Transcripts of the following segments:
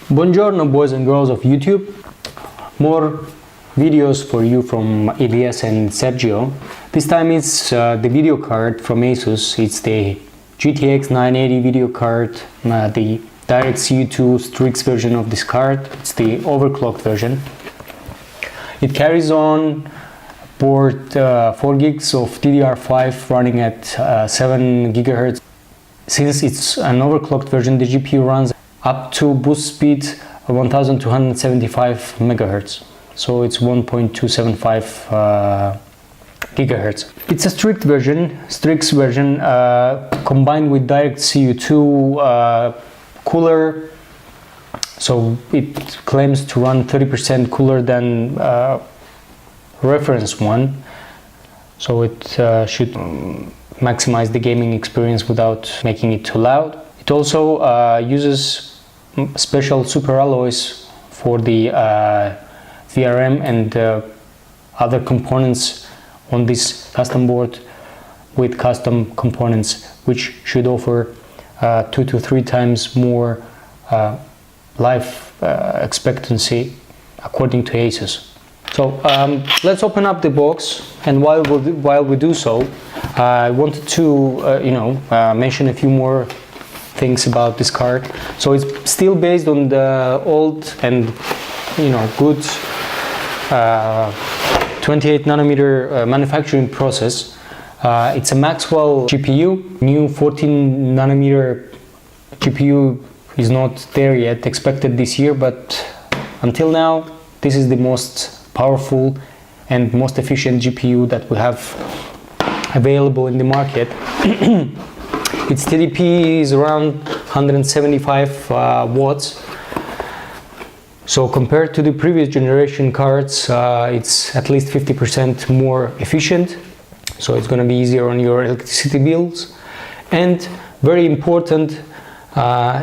Buongiorno boys and girls of YouTube. More videos for you from Elias and Sergio. This time it's the video card from ASUS. It's the GTX 980 video card, the DirectCU 2 Strix version of this card. It's the overclocked version. It carries on board 4 gigs of DDR5 running at 7 GHz. Since it's an overclocked version, the GPU runs up to boost speed 1275 MHz. So it's 1.275 GHz. It's a Strix version combined with DirectCU 2 cooler. So it claims to run 30% cooler than reference one. So it should maximize the gaming experience without making it too loud. It also uses special super alloys for the VRM and other components on this custom board with custom components, which should offer 2 to 3 times more life expectancy according to ASUS. So let's open up the box, and while we do so, I wanted to mention a few more things about this card. So it's still based on the old and good 28 nanometer manufacturing process. It's a Maxwell GPU. New 14 nanometer GPU is not there yet, expected this year, but until now this is the most powerful and most efficient GPU that we have available in the market. Its TDP is around 175 watts. So compared to the previous generation cards, it's at least 50% more efficient. So it's going to be easier on your electricity bills. And very important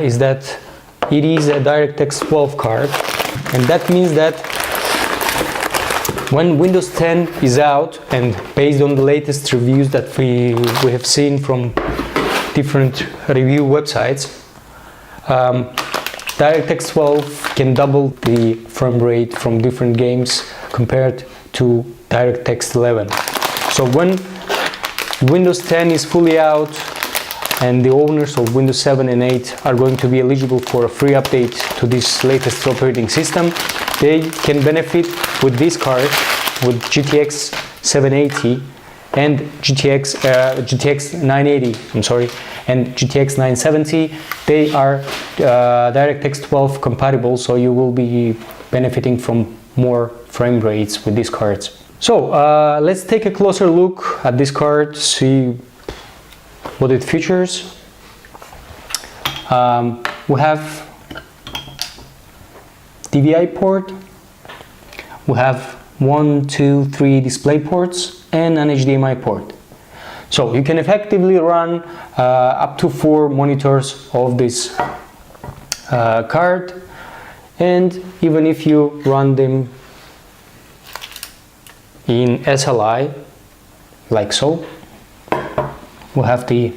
is that it is a DirectX 12 card. And that means that when Windows 10 is out, and based on the latest reviews that we have seen from different review websites, DirectX 12 can double the frame rate from different games compared to DirectX 11. So when Windows 10 is fully out and the owners of Windows 7 and 8 are going to be eligible for a free update to this latest operating system, they can benefit with this card, with GTX 780 and GTX 980, and GTX 970. They are DirectX 12 compatible, so you will be benefiting from more frame rates with these cards. So let's take a closer look at this card, see what it features. We have DVI port, we have 1, 2, 3 display ports, and an HDMI port. So you can effectively run up to 4 monitors of this card, and even if you run them in SLI, like so, we have the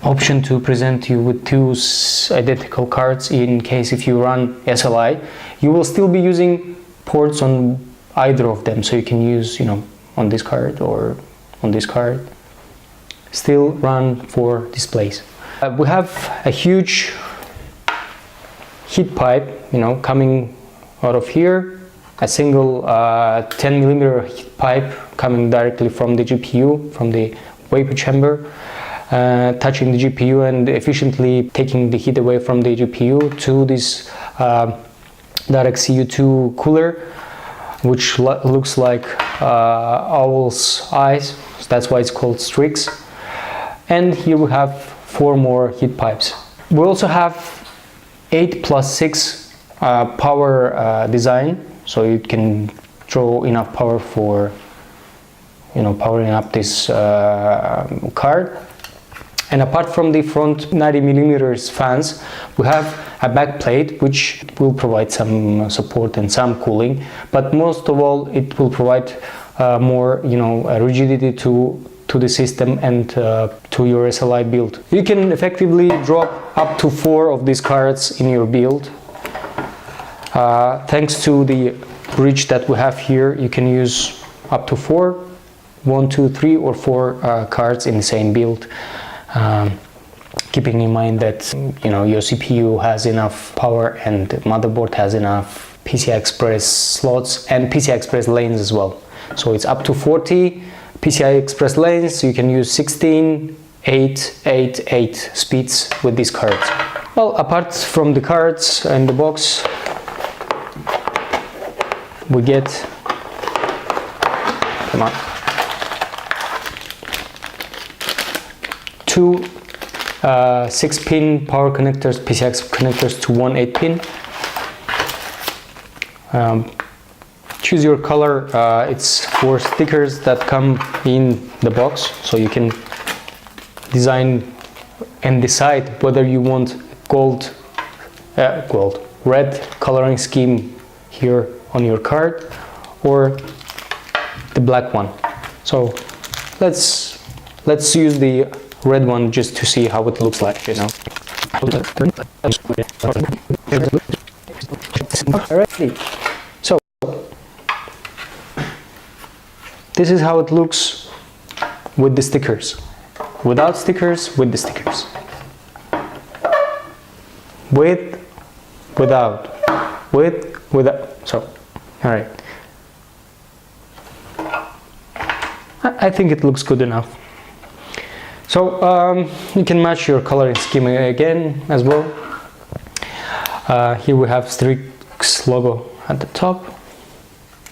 option to present you with 2 identical cards. In case if you run SLI, you will still be using ports on either of them, so you can use on this card or on this card, still run 4 displays. We have a huge heat pipe coming out of here, a single 10mm heat pipe coming directly from the GPU, from the vapor chamber, touching the GPU and efficiently taking the heat away from the GPU to this DirectCU 2 cooler, which looks like owl's eyes. So that's why it's called Strix. And here we have 4 more heat pipes. We also have 8+6 power design, so you can draw enough power for powering up this card. And apart from the front 90mm fans, we have a back plate which will provide some support and some cooling, but most of all it will provide more rigidity to to the system and to your SLI build. You can effectively drop up to 4 of these cards in your build. Thanks to the bridge that we have here, you can use up to 4, 1, 2, 3 or 4 cards in the same build. Keeping in mind that your CPU has enough power and the motherboard has enough PCI Express slots and PCI Express lanes as well. So it's up to 40 PCI Express lanes. So you can use 16, 8, 8, 8 speeds with these cards. Well, apart from the cards in the box, we get, come on, 2 6-pin power connectors, PCI connectors to 1 8-pin. Choose your color. It's 4 stickers that come in the box, so you can design and decide whether you want red coloring scheme here on your card or the black one. So let's use the red one just to see how it looks like, Alrighty. So this is how it looks with the stickers. Without stickers, with the stickers. With, without, with, without. So, alright. I think it looks good enough. So you can match your coloring scheme again as well. Here we have Strix logo at the top,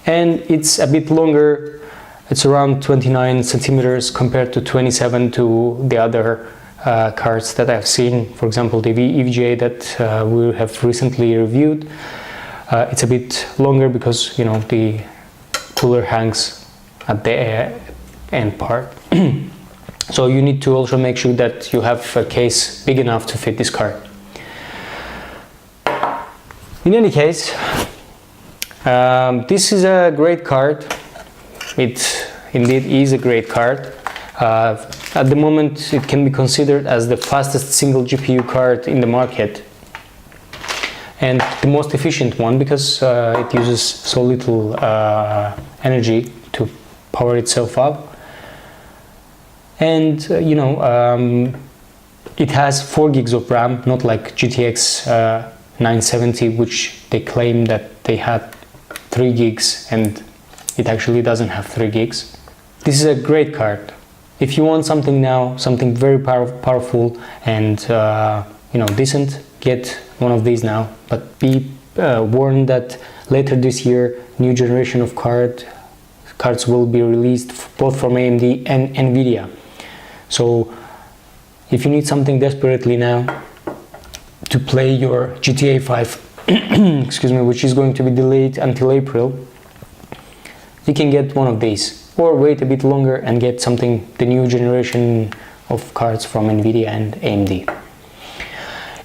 and it's a bit longer. It's around 29 centimeters compared to 27 to the other cards that I've seen. For example, the EVGA that we have recently reviewed. It's a bit longer because the cooler hangs at the end part. So you need to also make sure that you have a case big enough to fit this card. In any case, this is a great card. It indeed is a great card. At the moment, it can be considered as the fastest single GPU card in the market, and the most efficient one because it uses so little energy to power itself up. And it has 4 gigs of RAM, not like GTX 970, which they claim that they had 3 gigs, and it actually doesn't have 3 gigs. This is a great card. If you want something now, something very powerful and decent, get one of these now. But be warned that later this year, new generation of cards will be released both from AMD and NVIDIA. So if you need something desperately now to play your GTA 5, excuse me, which is going to be delayed until April, you can get one of these, or wait a bit longer and get something, the new generation of cards from NVIDIA and AMD.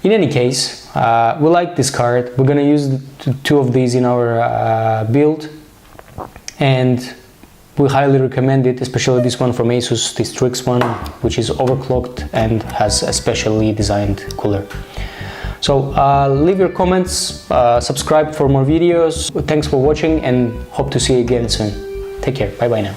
In any case, we like this card. We're gonna use 2 of these in our build, and we highly recommend it, especially this one from ASUS, the Strix one, which is overclocked and has a specially designed cooler. So leave your comments, subscribe for more videos. Thanks for watching and hope to see you again soon. Take care, bye bye now.